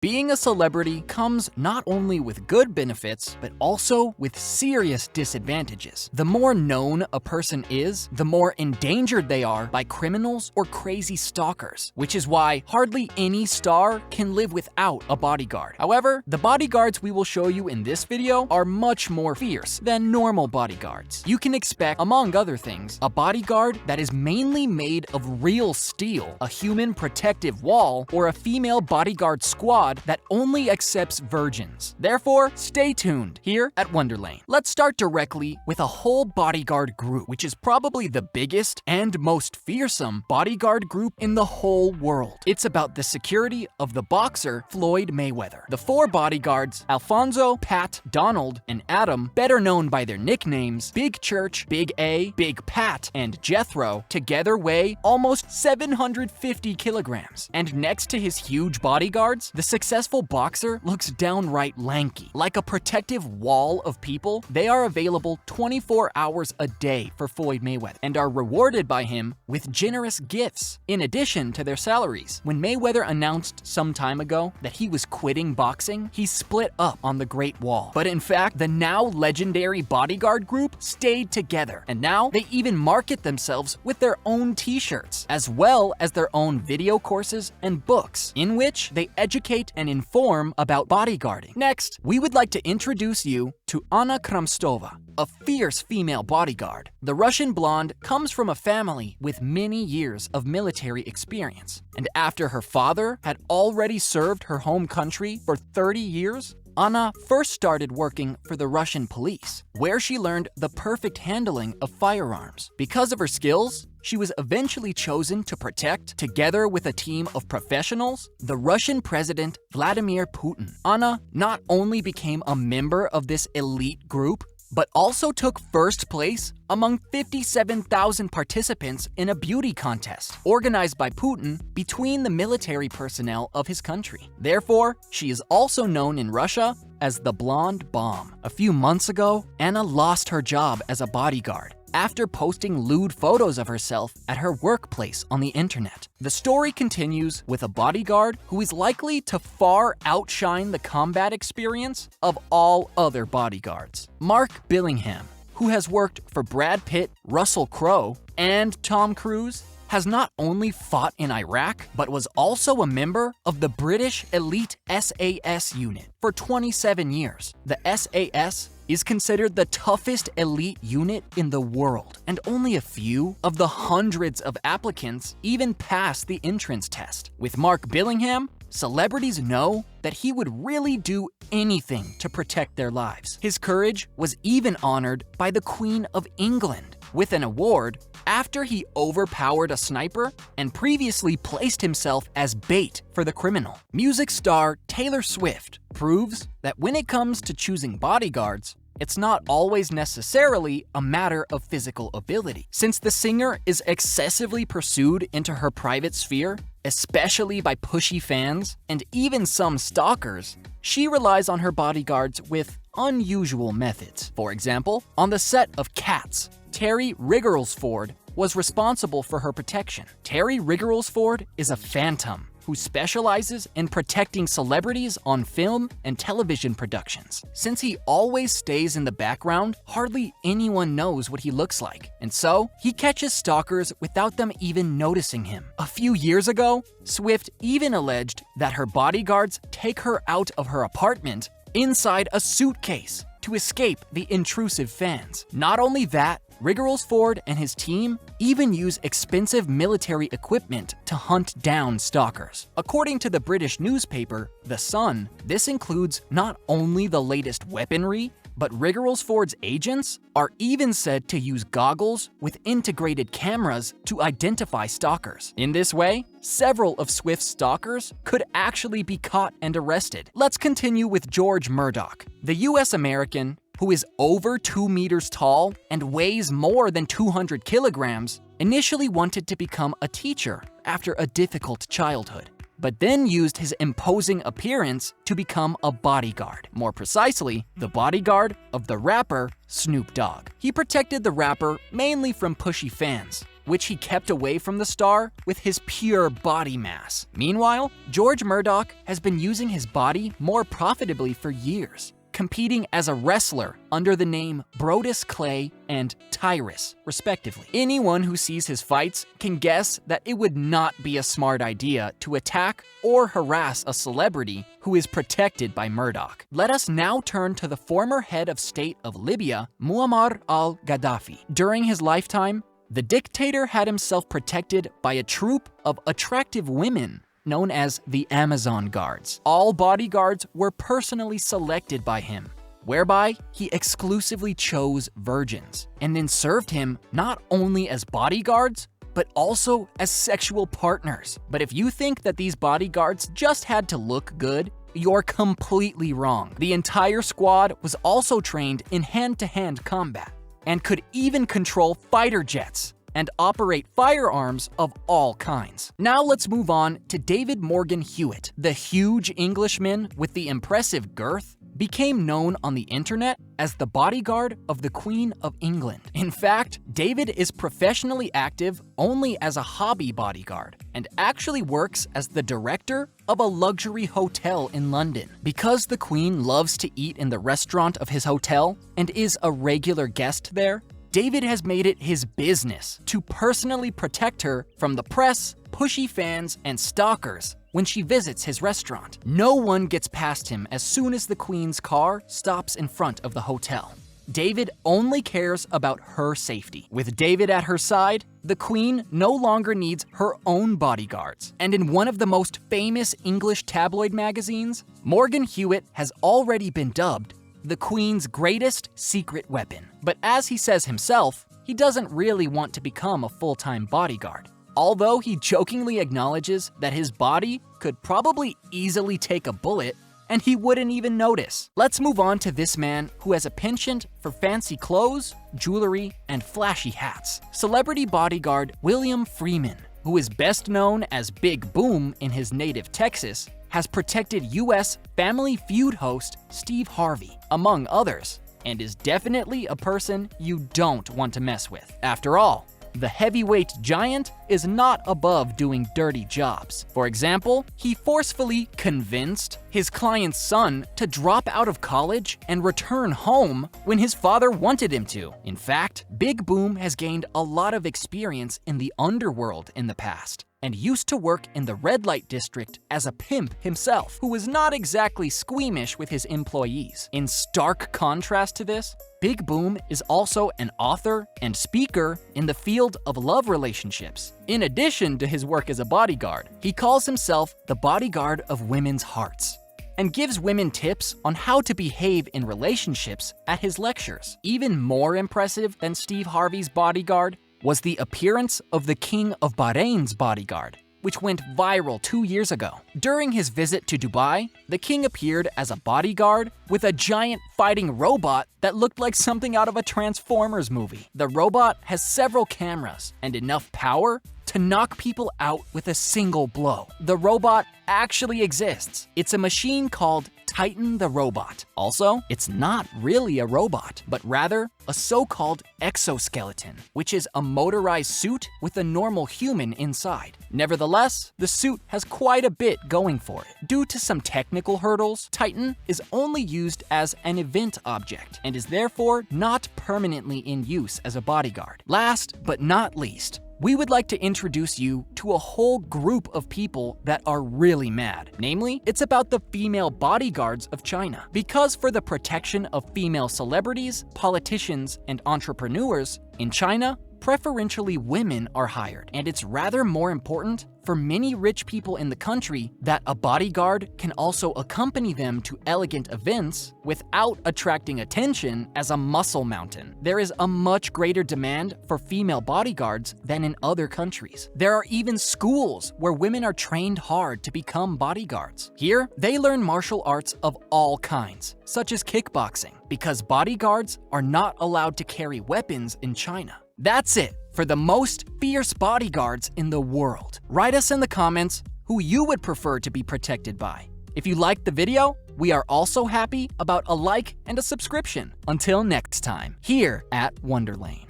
Being a celebrity comes not only with good benefits, but also with serious disadvantages. The more known a person is, the more endangered they are by criminals or crazy stalkers, which is why hardly any star can live without a bodyguard. However, the bodyguards we will show you in this video are much more fierce than normal bodyguards. You can expect, among other things, a bodyguard that is mainly made of real steel, a human protective wall, or a female bodyguard squad that only accepts virgins. Therefore, stay tuned here at Wonderlane. Let's start directly with a whole bodyguard group, which is probably the biggest and most fearsome bodyguard group in the whole world. It's about the security of the boxer Floyd Mayweather. The four bodyguards, Alfonso, Pat, Donald, and Adam, better known by their nicknames Big Church, Big A, Big Pat, and Jethro, together weigh almost 750 kilograms. And next to his huge bodyguards, the successful boxer looks downright lanky. Like a protective wall of people, they are available 24 hours a day for Floyd Mayweather and are rewarded by him with generous gifts, in addition to their salaries. When Mayweather announced some time ago that he was quitting boxing, he split up on the Great Wall. But in fact, the now legendary bodyguard group stayed together, and now they even market themselves with their own t-shirts, as well as their own video courses and books, in which they educate and inform about bodyguarding. Next, we would like to introduce you to Anna Kramstova, a fierce female bodyguard. The Russian blonde comes from a family with many years of military experience, and after her father had already served her home country for 30 years, Anna first started working for the Russian police, where she learned the perfect handling of firearms. Because of her skills, she was eventually chosen to protect, together with a team of professionals, the Russian President Vladimir Putin. Anna not only became a member of this elite group, but also took first place among 57,000 participants in a beauty contest organized by Putin between the military personnel of his country. Therefore, she is also known in Russia as the Blonde Bomb. A few months ago, Anna lost her job as a bodyguard after posting lewd photos of herself at her workplace on the internet. The story continues with a bodyguard who is likely to far outshine the combat experience of all other bodyguards. Mark Billingham, who has worked for Brad Pitt, Russell Crowe, and Tom Cruise, has not only fought in Iraq, but was also a member of the British elite SAS unit for 27 years. The SAS is considered the toughest elite unit in the world, and only a few of the hundreds of applicants even pass the entrance test. With Mark Billingham, celebrities know that he would really do anything to protect their lives. His courage was even honored by the Queen of England with an award after he overpowered a sniper and previously placed himself as bait for the criminal. Music star Taylor Swift proves that when it comes to choosing bodyguards, it's not always necessarily a matter of physical ability. Since the singer is excessively pursued into her private sphere, especially by pushy fans and even some stalkers, she relies on her bodyguards with unusual methods. For example, on the set of Cats, Terry Rigglesford was responsible for her protection. Terry Rigglesford is a phantom who specializes in protecting celebrities on film and television productions. Since he always stays in the background, hardly anyone knows what he looks like, and so he catches stalkers without them even noticing him. A few years ago, Swift even alleged that her bodyguards take her out of her apartment inside a suitcase to escape the intrusive fans. Not only that, Rigglesford and his team even use expensive military equipment to hunt down stalkers. According to the British newspaper The Sun, this includes not only the latest weaponry, but Rigglesford's agents are even said to use goggles with integrated cameras to identify stalkers. In this way, several of Swift's stalkers could actually be caught and arrested. Let's continue with George Murdock, the US American who is over 2 meters tall and weighs more than 200 kilograms, initially wanted to become a teacher after a difficult childhood, but then used his imposing appearance to become a bodyguard. More precisely, the bodyguard of the rapper Snoop Dogg. He protected the rapper mainly from pushy fans, which he kept away from the star with his pure body mass. Meanwhile, George Murdock has been using his body more profitably for years, competing as a wrestler under the name Brodus Clay and Tyrus, respectively. Anyone who sees his fights can guess that it would not be a smart idea to attack or harass a celebrity who is protected by Murdock. Let us now turn to the former head of state of Libya, Muammar al-Gaddafi. During his lifetime, the dictator had himself protected by a troop of attractive women known as the Amazon Guards. All bodyguards were personally selected by him, whereby he exclusively chose virgins, and then served him not only as bodyguards, but also as sexual partners. But if you think that these bodyguards just had to look good, you're completely wrong. The entire squad was also trained in hand-to-hand combat, and could even control fighter jets and operate firearms of all kinds. Now let's move on to David Morgan Hewitt. The huge Englishman with the impressive girth became known on the internet as the bodyguard of the Queen of England. In fact, David is professionally active only as a hobby bodyguard, and actually works as the director of a luxury hotel in London. Because the Queen loves to eat in the restaurant of his hotel and is a regular guest there, David has made it his business to personally protect her from the press, pushy fans, and stalkers when she visits his restaurant. No one gets past him as soon as the Queen's car stops in front of the hotel. David only cares about her safety. With David at her side, the Queen no longer needs her own bodyguards. And in one of the most famous English tabloid magazines, Morgan Hewitt has already been dubbed the Queen's greatest secret weapon. But as he says himself, he doesn't really want to become a full-time bodyguard, although he jokingly acknowledges that his body could probably easily take a bullet and he wouldn't even notice. Let's move on to this man who has a penchant for fancy clothes, jewelry, and flashy hats. Celebrity bodyguard William Freeman, who is best known as Big Boom in his native Texas, has protected US Family Feud host Steve Harvey, among others, and is definitely a person you don't want to mess with. After all, the heavyweight giant is not above doing dirty jobs. For example, he forcefully convinced his client's son to drop out of college and return home when his father wanted him to. In fact, Big Boom has gained a lot of experience in the underworld in the past, and used to work in the red light district as a pimp himself, who was not exactly squeamish with his employees. In stark contrast to this, Big Boom is also an author and speaker in the field of love relationships. In addition to his work as a bodyguard, he calls himself the bodyguard of women's hearts, and gives women tips on how to behave in relationships at his lectures. Even more impressive than Steve Harvey's bodyguard was the appearance of the King of Bahrain's bodyguard, which went viral 2 years ago. During his visit to Dubai, the king appeared as a bodyguard with a giant fighting robot that looked like something out of a Transformers movie. The robot has several cameras and enough power to knock people out with a single blow. The robot actually exists. It's a machine called Titan the Robot. Also, it's not really a robot, but rather a so-called exoskeleton, which is a motorized suit with a normal human inside. Nevertheless, the suit has quite a bit going for it. Due to some technical hurdles, Titan is only used as an event object and is therefore not permanently in use as a bodyguard. Last but not least, we would like to introduce you to a whole group of people that are really mad. Namely, it's about the female bodyguards of China. Because for the protection of female celebrities, politicians, and entrepreneurs, in China, preferentially women are hired, and it's rather more important for many rich people in the country that a bodyguard can also accompany them to elegant events without attracting attention as a muscle mountain. There is a much greater demand for female bodyguards than in other countries. There are even schools where women are trained hard to become bodyguards. Here, they learn martial arts of all kinds, such as kickboxing, because bodyguards are not allowed to carry weapons in China. That's it for the most fierce bodyguards in the world. Write us in the comments who you would prefer to be protected by. If you liked the video, we are also happy about a like and a subscription. Until next time, here at Wonderlane.